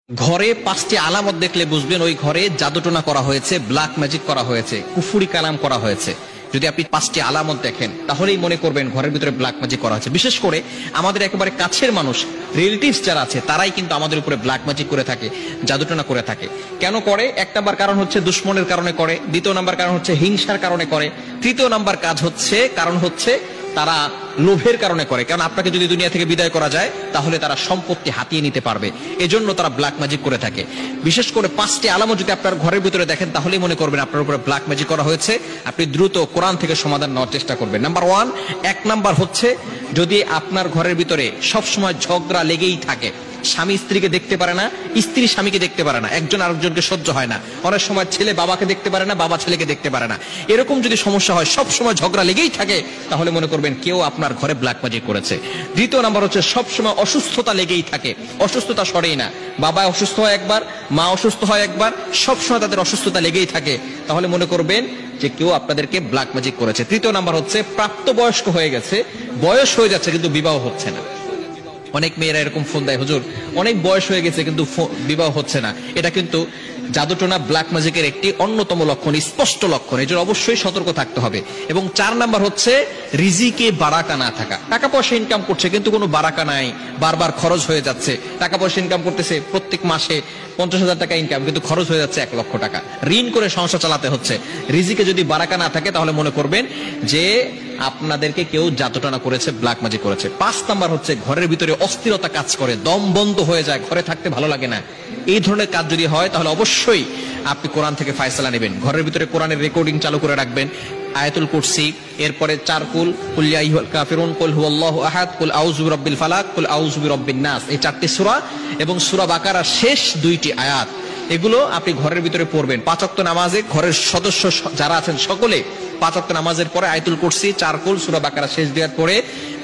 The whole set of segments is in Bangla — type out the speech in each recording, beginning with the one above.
ঘরে 5টি আলামত দেখলে বুঝবেন ওই ঘরে জাদুটোনা করা হয়েছে, ব্ল্যাক ম্যাজিক করা হয়েছে, কুফুরি কালাম করা হয়েছে। যদি আপনি 5টি আলামত দেখেন তাহলেই মনে করবেন ঘরের ভিতরে ব্ল্যাক ম্যাজিক করা হয়েছে। বিশেষ করে আমাদের একেবারে কাছের মানুষ, রিলেটিভস যারা আছে, তারাই কিন্তু আমাদের উপরে ব্ল্যাক ম্যাজিক করে থাকে, জাদুটোনা করে থাকে। কেন করে? 1 নাম্বার কারণ হচ্ছে দুশ্মনের কারণে করে, 2 নাম্বার কারণ হচ্ছে হিংসার কারণে করে, 3 নাম্বার কারণ হচ্ছে তারা লোভের কারণে করে। কারণ আপনাকে যদি দুনিয়া থেকে বিদায় করা যায় তাহলে তারা সম্পত্তি হাতিয়ে নিতে পারবে, এজন্য তারা ব্ল্যাক ম্যাজিক করে থাকে। বিশেষ করে 5টি আলামত যদি আপনার ঘরের ভিতরে দেখেন তাহলেই মনে করবেন আপনার উপরে ব্ল্যাক ম্যাজিক করা হয়েছে। আপনি দ্রুত কোরআন থেকে সমাধান নেওয়ার চেষ্টা করবেন। নাম্বার 1 নাম্বার হচ্ছে যদি আপনার ঘরের ভিতরে সবসময় ঝগড়া লেগেই থাকে, স্বামী স্ত্রীকে দেখতে পারে না, স্ত্রী স্বামীকে দেখতে পারে না, একজন আরেকজনকে সহ্য হয় না, অনেক সময় ছেলে বাবাকে দেখতে পারে না, বাবা ছেলেকে দেখতে পারে না, এরকম যদি সমস্যা হয়, সব সময় ঝগড়া লেগেই থাকে, তাহলে মনে করবেন কেউ আপনার ঘরে ব্ল্যাক ম্যাজিক করেছে। 2 নাম্বার হচ্ছে সব সময় অসুস্থতা লেগেই থাকে, অসুস্থতা সরেই না, বাবা অসুস্থ হয় একবার, মা অসুস্থ হয় একবার, সব সময় তাদের অসুস্থতা লেগেই থাকে, তাহলে মনে করবেন যে কেউ আপনাদেরকে ব্ল্যাক ম্যাজিক করেছে। 3 নাম্বার হচ্ছে প্রাপ্তবয়স্ক হয়ে গেছে, বয়স হয়ে যাচ্ছে কিন্তু বিবাহ হচ্ছে না। অনেক মেয়েরা এরকম ফোন দেয়, হুজুর অনেক বয়স হয়ে গেছে কিন্তু বিবাহ হচ্ছে না। এটা কিন্তু জাদুটোনা ব্ল্যাক ম্যাজিকের একটি অন্যতম লক্ষণ, স্পষ্ট লক্ষণ। এজন্য অবশ্যই সতর্ক থাকতে হবে। এবং 4 নাম্বার হচ্ছে রিজিকে বারাকা না থাকা। টাকা পয়সা ইনকাম করছে কিন্তু কোনো বারাকা নাই, বারবার খরচ হয়ে যাচ্ছে। টাকা পয়সা ইনকাম করতেছে, প্রত্যেক মাসে 50,000 টাকা ইনকাম, কিন্তু খরচ হয়ে যাচ্ছে 1 লক্ষ টাকা, ঋণ করে সংসার চালাতে হচ্ছে। রিজিকে যদি বারাকা না থাকে তাহলে মনে করবেন যে আপনাদেরকে কেউ জাদুটোনা করেছে, ব্ল্যাক ম্যাজিক করেছে। 5 নাম্বার হচ্ছে ঘরের ভিতরে অস্থিরতা কাজ করে, দম বন্ধ হয়ে যায়, ঘরে থাকতে ভালো লাগে না। এই ধরনের কাজ যদি হয় তাহলে অবশ্যই আপনি কোরআন থেকে ফায়সালা নেবেন। ঘরের ভিতরে কোরআনের রেকর্ডিং চালু করে রাখবেন, আয়াতুল কুরসি, এরপরে 4 কুল, কুল ইয়া আইয়ুহাল কাফিরুন, কুল হুয়াল্লাহু আহাদ, কুল আউযু বিরাব্বিল ফালাক, কুল আউযু বিরাব্বিন নাস, এই 4টি সূরা এবং সূরা বাকারার শেষ 2টি আয়াত, এগুলো আপনি ঘরের ভিতরে পড়বেন। 5 ওয়াক্ত নামাজে ঘরের সদস্য যারা আছেন সকলে 5 ওয়াক্ত নামাজের পরে আয়াতুল কুরসি, 4 কুল, সূরা বাকারা শেষ 2 আয়াত পড়ে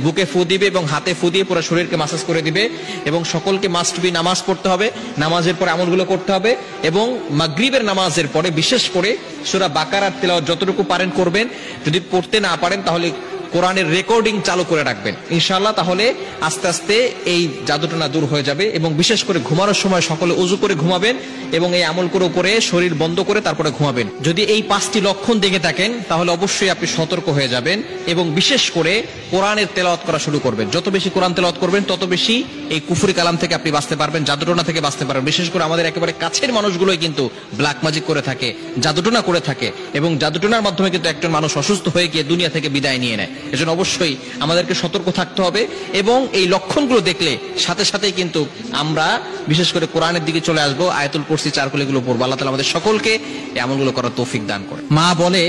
বুকে ফু দিবে এবং হাতে ফু দিয়ে পুরো শরীরকে মাসাজ করে দিবে। এবং সকলকে মাস্ট বি নামাজ পড়তে হবে, নামাজের পরে আমলগুলো করতে হবে। এবং মাগরিবের নামাজের পরে বিশেষ করে সূরা বাকারার তেলাওয়াত যতটুকু পারেন করবেন। যদি পড়তে না পারেন তাহলে কোরআনের রেকর্ডিং চালু করে রাখবেন ইনশাআল্লাহ, তাহলে আস্তে আস্তে এই জাদুটোনা দূর হয়ে যাবে। এবং বিশেষ করে ঘুমানোর সময় সকলে ওযু করে ঘুমাবেন এবং এই আমলগুলো করে শরীর বন্ধ করে তারপরে ঘুমাবেন। যদি এই 5টি লক্ষণ দেখে থাকেন তাহলে অবশ্যই আপনি সতর্ক হয়ে যাবেন এবং বিশেষ করে কোরআনের তেলাওয়াত করা শুরু করবেন। যত বেশি কোরআন তেলাওয়াত করবেন তত বেশি এই কুফরি কালাম থেকে আপনি বাঁচতে পারবেন, জাদুটোনা থেকে বাঁচতে পারবেন। বিশেষ করে আমাদের একেবারে কাছের মানুষগুলোই কিন্তু ব্ল্যাক ম্যাজিক করে থাকে, জাদুটোনা করে থাকে এবং জাদুটোনার মাধ্যমে কিন্তু একজন মানুষ অসুস্থ হয়ে গিয়ে দুনিয়া থেকে বিদায় নিয়ে নেয়। এজন্য অবশ্যই আমাদেরকে সতর্ক থাকতে হবে এবং এই লক্ষণগুলো দেখলে সাথে সাথেই কিন্তু আমরা বিশেষ করে কোরআনের দিকে চলে আসবো, আয়াতুল কুরসি, 4 কুল এগুলো পড়বো। আল্লাহ তাআলা আমাদের সকলকে এই আমলগুলো করার তৌফিক দান করে। মা বলে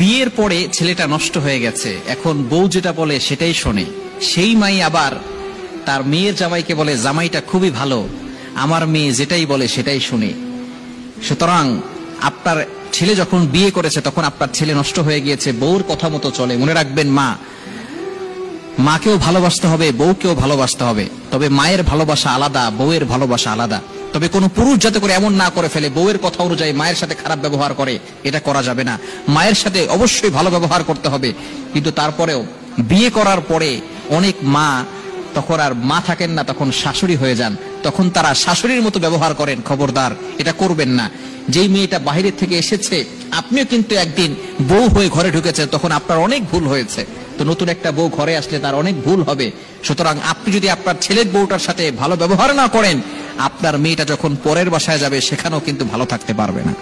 বিয়ের পরে ছেলেটা নষ্ট হয়ে গেছে, এখন বউ যেটা বলে সেটাই শোনে। সেই মাই আবার তার মেয়ের জামাইকে বলে জামাইটা খুবই ভালো, আমার মেয়ে যেটাই বলে সেটাই শুনে। সুতরাং আপনার ছেলে যখন বিয়ে করেছে তখন আপনার ছেলে নষ্ট হয়ে গিয়েছে, বউর কথা মতো চলে। মনে রাখবেন মাকেও ভালোবাসতে হবে, বউকেও ভালোবাসতে হবে। তবে মায়ের ভালোবাসা আলাদা, বউয়ের ভালোবাসা আলাদা। তবে কোন পুরুষ যাতে করে এমন না করে ফেলে বউয়ের কথা অনুযায়ী মায়ের সাথে খারাপ ব্যবহার করে, এটা করা যাবে না। মায়ের সাথে অবশ্যই ভালো ব্যবহার করতে হবে, কিন্তু তারপরেও বিয়ে করার পরে অনেক মা তখন আর মা থাকেন না, তখন শাশুড়ি হয়ে যান, তখন তারা শাশুড়ির মতো ব্যবহার করেন। খবরদার, এটা করবেন না। যেই মেয়েটা বাইরে থেকে এসেছে, আপনিও কিন্তু একদিন বউ হয়ে ঘরে ঢুকেছে, তখন আপনার অনেক ভুল হয়েছে। তো নতুন একটা বউ ঘরে আসলে তার অনেক ভুল হবে। সুতরাং আপনি যদি আপনার ছেলের বউটার সাথে ভালো ব্যবহার না করেন, আপনার মেয়েটা যখন পরের বাসায় যাবে সেখানেও কিন্তু ভালো থাকতে পারবে না।